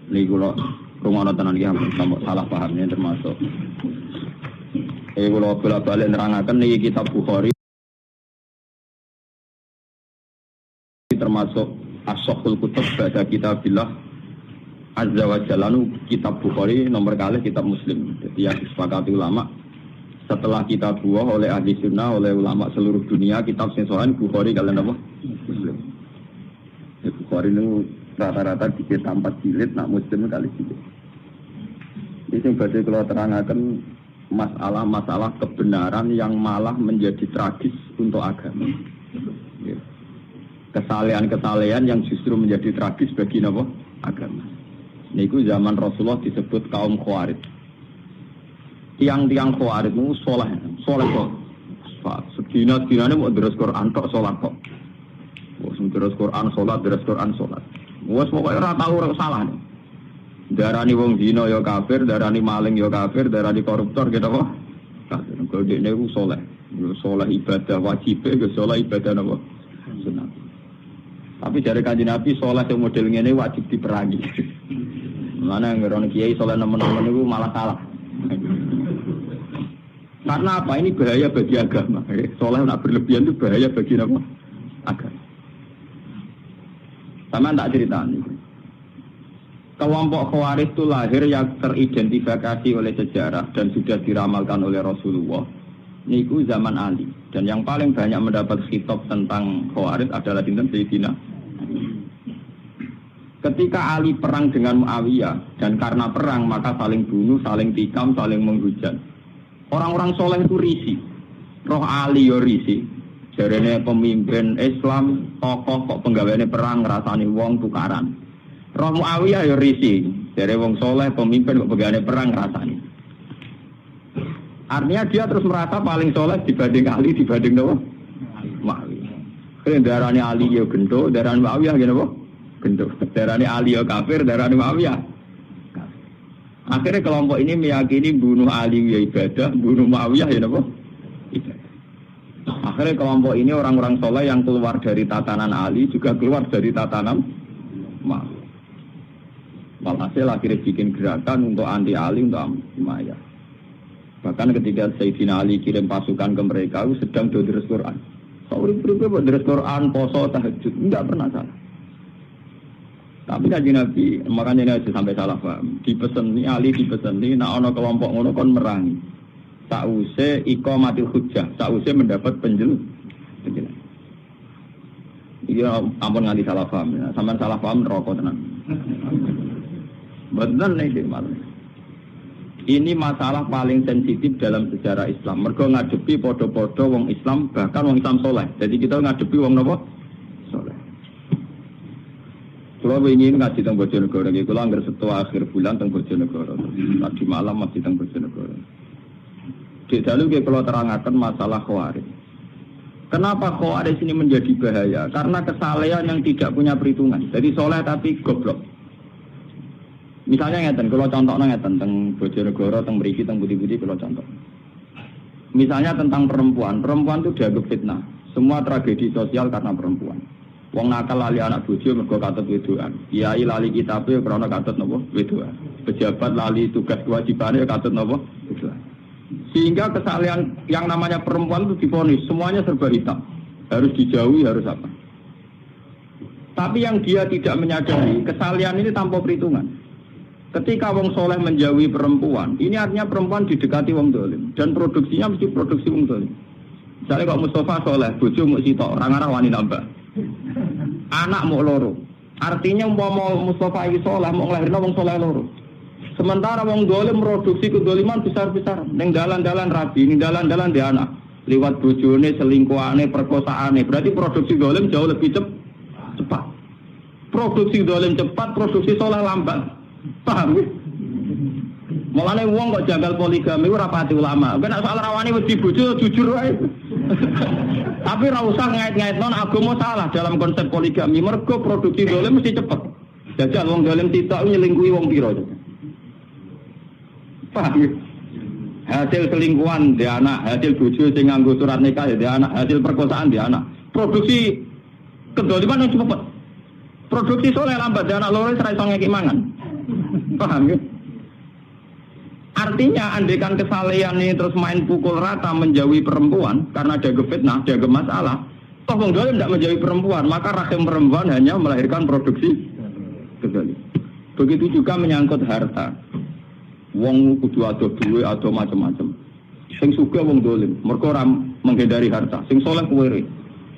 Niki kula rungono tenan iki sampe salah pahamnya termasuk. Kula bolak-balik nerangaken niki kitab Bukhari termasuk as-sahhul kutub ba'da kitabillah azza wa jalla. Kitab Bukhari nomor kalih kitab Muslim. Jadi yang disepakati ulama setelah kitab buah oleh ahli sunnah oleh ulama seluruh dunia, kitab sing sahih Bukhari kalian apa? Muslim. Ya, Bukhari itu rata-rata dicetak 4 jilid, nak Muslim kali jilid. Ini yang badhe kula terangaken masalah-masalah kebenaran yang malah menjadi tragis untuk agama. Ya. Kesalehan-kesalehan yang justru menjadi tragis bagi apa? Agama. Niku zaman Rasulullah disebut kaum Khawarij. Tiang-tiang Khawarij itu soleh kok. Sedina-dinane mau deres Quran tok salat kok. Wes deres Quran salat, deres Quran salat. Wes pokoke ora tau ora salah. Darani wong dina ya kafir, darani maling ya kafir, darani koruptor gitu kok. Kafir. Kok dekne ku soleh. Soleh ibadah wajib, soleh ibadah apa? Sunat. Tapi dari Kanjeng Nabi soleh yang model ngene wajib diperangi. Mana ngeron kiai soleh nemen-nemen itu malah salah. Karena apa? Ini bahaya bagi agama. Soleh nak berlebihan itu bahaya bagi apa? Agama. Sama tak ceritani. Kelompok Khawarij itu lahir yang teridentifikasi oleh sejarah dan sudah diramalkan oleh Rasulullah. Niku zaman Ali. Dan yang paling banyak mendapat khitab tentang Khawarij adalah Sayyidina. Ketika Ali perang dengan Muawiyah dan karena perang maka saling bunuh, saling tikam, saling menghujat. Orang-orang soleh itu risih. Roh Ali yo risih. Jarene pemimpin Islam, tokoh kok penggaweane perang ngrasani wong tukaran. Roh Muawiyah yo risih. Jare wong soleh pemimpin kok penggaweane perang ngrasani. Artinya dia terus merasa paling soleh dibanding Ali, dibanding Muawiyah. Darane Ali yo gendo, darane Muawiyah ngene apa? Gendo. Darane Ali yo kafir, darane Muawiyah. Akhirnya kelompok ini meyakini bunuh Ali ya ibadah, bunuh Muawiyah ya apa? Ibadah. Akhirnya kelompok ini orang-orang soleh yang keluar dari tatanan Ali juga keluar dari tatanan Muawiyah. Walhasil akhirnya bikin gerakan untuk anti Ali, untuk Muawiyah. Bahkan ketika Sayyidina Ali kirim pasukan ke mereka, sedang deres Quran. Sauri-sauri deres Quran, poso, tahajud, enggak pernah salah. Tapi Kanjeng Nabi, makanya ini sampai salah paham. Dipeseni Ali, dipeseni, nak ono kelompok ngono kon merangi. Sause iqamatil hujjah, sause mendapat penjelasan. Iya, ampun nganti salah paham. Sampeyan salah paham rokok tenan. Bener nih malah. Ini masalah paling sensitif dalam sejarah Islam. Mergo ngadepi podo-podo wong Islam, bahkan wong Islam soleh. Jadi kita ngadepi wong napa? Soleh. Kalau ingin ngaji tentang Bojonegoro, kalau anggar setelah akhir bulan tentang Bojonegoro, tadi malam masih tentang Bojonegoro. Di dalam kalau terangkan masalah Khawarij. Kenapa Khawarij ini menjadi bahaya? Karena kesalehan yang tidak punya perhitungan. Jadi soleh tapi goblok. Misalnya ngeten, kalau contohnya ngeten tentang Bojonegoro, tentang Mriki, tentang Budi-Budi, kalau contoh. Misalnya tentang perempuan itu dianggap fitnah. Semua tragedi sosial karena perempuan. Wong nakal lali anak bojo mergo katut wedoan. Kiai lali kitabe krana katut napa? Wedoan. Pejabat lali tugas kewajibane katut napa? Wedoan. Sehingga kesalahan yang namanya perempuan itu divonis semuanya serba hitam. Harus dijauhi, harus apa? Tapi yang dia tidak menyadari, kesalahan ini tanpa perhitungan. Ketika wong soleh menjauhi perempuan, ini artinya perempuan didekati wong dolim dan produksinya mesti produksi wong dolim. Misalnya kalau Mustafa soleh, bojo mau sitok, orang arah wani nambah. Anak mau loro. Artinya mau Mustafa iki soleh, mau ngelahirno wong soleh loro. Sementara wong dolim produksi kedoliman besar-besar. Ning dalan-dalan rabi, ning dalan-dalan di anak. Liwat bojone, selingkuhane, perkosaane. Berarti produksi dolim jauh lebih cepat. Produksi dolim cepat, produksi soleh lambat. Paham ya? Mulane wong kok jagal poligami ora pati ulama. Nek soal rawani wedi bojo jujur wae. Tapi ora usah ngait-ngaitno agama salah dalam konsep poligami. Mergo produksi dolim mesti cepet. Jajal wong dolim sitok nyelingkuhi wong pira. Paham ya? Hasil selingkuhan di anak, hasil bojo sing nganggo surat nikah di anak, hasil perkosaan di anak. Produksi kedoliman yang cepet. Produksi soleh lambat di anak loro ora iso ngeki mangan. Paham ya? Artinya andekan kesalehan ini terus main pukul rata menjauhi perempuan karena ada fitnah, ada masalah. Toh wong dolim tidak menjauhi perempuan, maka rahim perempuan hanya melahirkan produksi kedolim. Begitu juga menyangkut harta. Wong kudu ado duwe, ado macam-macam. Sing sugih wong dolim, mergo ora menghindari harta. Sing saleh kuwi,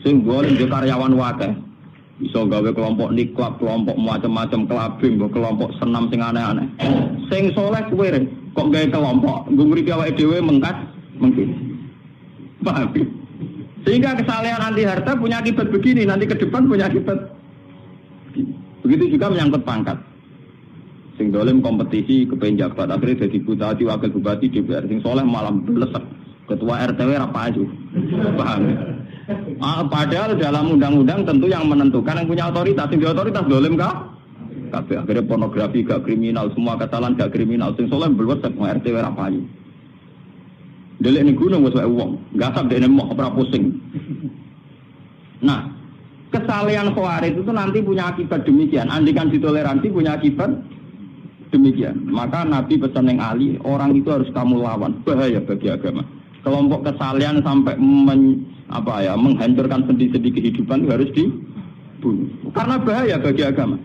sing dolim yo karyawan wae. Bisa gawe kelompok niklab, kelompok macam-macam kelabing, kelompok senam sing aneh-aneh. Sing soleh kuwi kok gawe kelompok, nggo ngripi awake dhewe mengkas mungkin. Paham? Sehingga kesalehan anti harta punya akibat begini, nanti ke depan punya akibat begini. Begitu juga menyangkut pangkat. Sing dolim kompetisi kepengen jabat, akhirnya jadi bupati, wakil bupati, DPR. Sing soleh malam belesek, ketua RTW apa aja. Paham? Padahal dalam undang-undang tentu yang menentukan yang punya otoritas, yang di otoritas dolim kah? Kabeh akhirnya pornografi gak kriminal, semua kesalahan gak kriminal. Sing soleh belum semua RT apa aja. Delik ning gunung wis wae wong, gasap dene moh ora pusing. Nah, kesalehan khawarij itu nanti punya akibat demikian. Andikan ditoleransi punya akibat demikian. Maka Nabi pesan yang Ali, orang itu harus kamu lawan, bahaya bagi agama. Kelompok kesalehan sampai menghancurkan sendi-sendi kehidupan harus dibunuh. Karena bahaya bagi agama.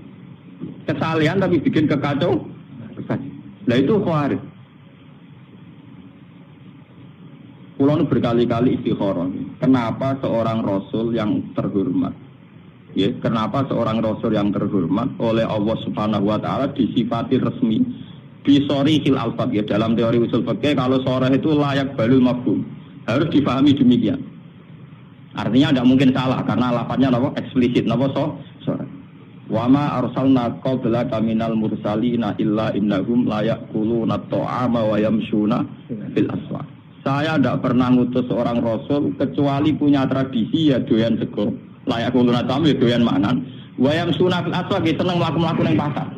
Kesalehan tapi bikin kekacau. Nah itu khawarij. Pulau berkali-kali istikharah. Kenapa seorang Rasul yang terhormat? Ya, kenapa seorang Rasul yang terhormat oleh Allah Subhanahu Wa Taala disifati resmi? Bisori hil alfat ya, dalam teori usul fikih kalau sore itu layak balul mafhum, harus dipahami demikian. Artinya tidak mungkin salah karena lafadznya apa eksplisit, apa sore. Wama arsalna qablaka minal mursalina illa innahum layakuluna ta'ama wa yamshuna fil aswaq. Saya tidak pernah ngutus seorang rasul kecuali punya tradisi ya doyan sego, layakuluna ta'ama ya doyan mangan, wa yamshuna fil aswaq seneng mlaku-mlaku ning pasar.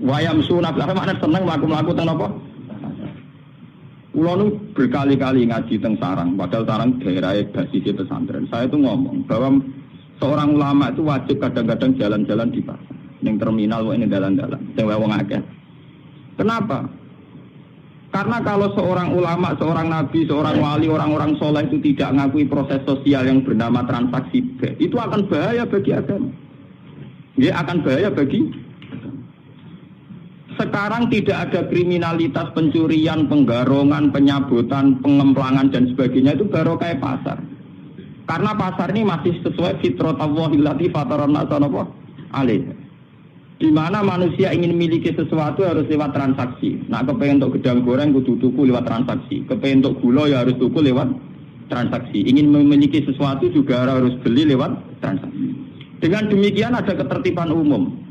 Wayam sunat, apa makna seneng melaku-melaku teng apa? Kulo nu berkali-kali ngaji teng Sarang, padahal Sarang daerah basis pesantren. Saya itu ngomong bahwa seorang ulama itu wajib kadang-kadang jalan-jalan di pasar, ning terminal ini dalan-dalan, sing wong akeh. Kenapa? Karena kalau seorang ulama, seorang nabi, seorang wali, orang-orang soleh itu tidak ngakui proses sosial yang bernama transaksi, itu akan bahaya bagi agama. Dia akan bahaya bagi. Sekarang tidak ada kriminalitas pencurian, penggarongan, penyabutan, pengemplangan dan sebagainya itu baru kayak pasar. Karena pasar ini masih sesuai fitrah Allahillati fataran nasa alaih. Di mana manusia ingin memiliki sesuatu harus lewat transaksi. Nah, kepengen untuk gedang goreng kudu tuku lewat transaksi. Kepengen untuk gula ya harus tuku lewat transaksi. Ingin memiliki sesuatu juga harus beli lewat transaksi. Dengan demikian ada ketertiban umum.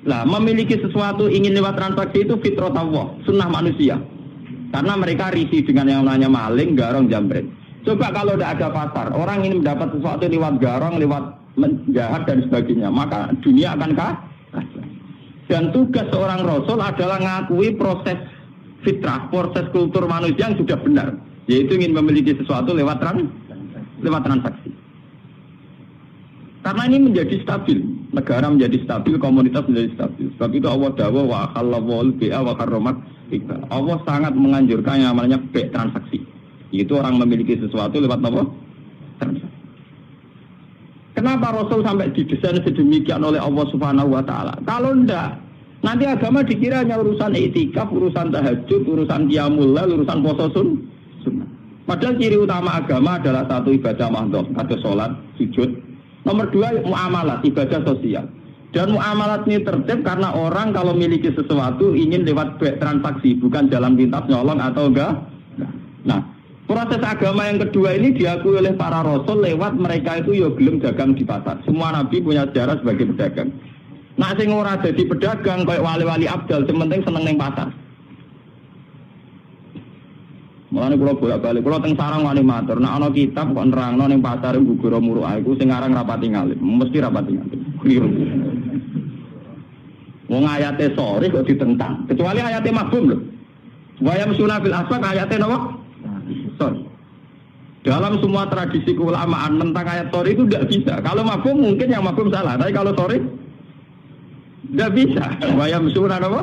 Lah, memiliki sesuatu ingin lewat transaksi itu fitrah Allah, sunnah manusia. Karena mereka risih dengan yang namanya maling, garong, jambret. Coba kalau tidak ada pasar, orang ingin mendapat sesuatu lewat garong, lewat menjahat dan sebagainya, maka dunia akan kacau. Dan tugas seorang rasul adalah mengakui proses fitrah, proses kultur manusia yang sudah benar, yaitu ingin memiliki sesuatu lewat transaksi. Karena ini menjadi stabil, negara menjadi stabil, komunitas menjadi stabil. Sebab itu Allah dawuh wa halawul bi'a wa harramat riba. Allah sangat menganjurkan yang namanya be transaksi. Yaitu orang memiliki sesuatu lewat apa? Transaksi. Kenapa Rasul sampai didesain sedemikian oleh Allah Subhanahu wa taala? Kalau enggak, nanti agama dikira hanya urusan i'tikaf, urusan tahajud, urusan qiyamul lail, urusan puasa sunnah. Padahal ciri utama agama adalah satu ibadah mahdhah, ada salat, sujud. Nomor dua, muamalat, ibadah sosial. Dan muamalat ini tertib karena orang kalau memiliki sesuatu ingin lewat transaksi, bukan jalan pintas nyolong atau enggak. Nah, proses agama yang kedua ini diakui oleh para rasul lewat mereka itu ya gelem dagang di pasar. Semua nabi punya sejarah sebagai pedagang. Nah, sing ora dadi pedagang kayak wali-wali abdal, sing penting seneng ning pasar. Mulane kula bolak-balik, kula teng Sarang wani matur, nek ana kitab kok nerangno ning pasar Gugura Muruk iku sing aran rapati ngalim, mesti rapati ngalim. Kliru. Wong ayate sore kok ditentang, kecuali ayate mafhum lho. Wa yamsuna fil aswaq ayate napa? Sorry. Dalam semua tradisi keulamaan tentang ayat sore itu tidak bisa. Kalau mafhum mungkin yang mafhum salah, tapi kalau sore Tidak bisa. Wayam sunan apa?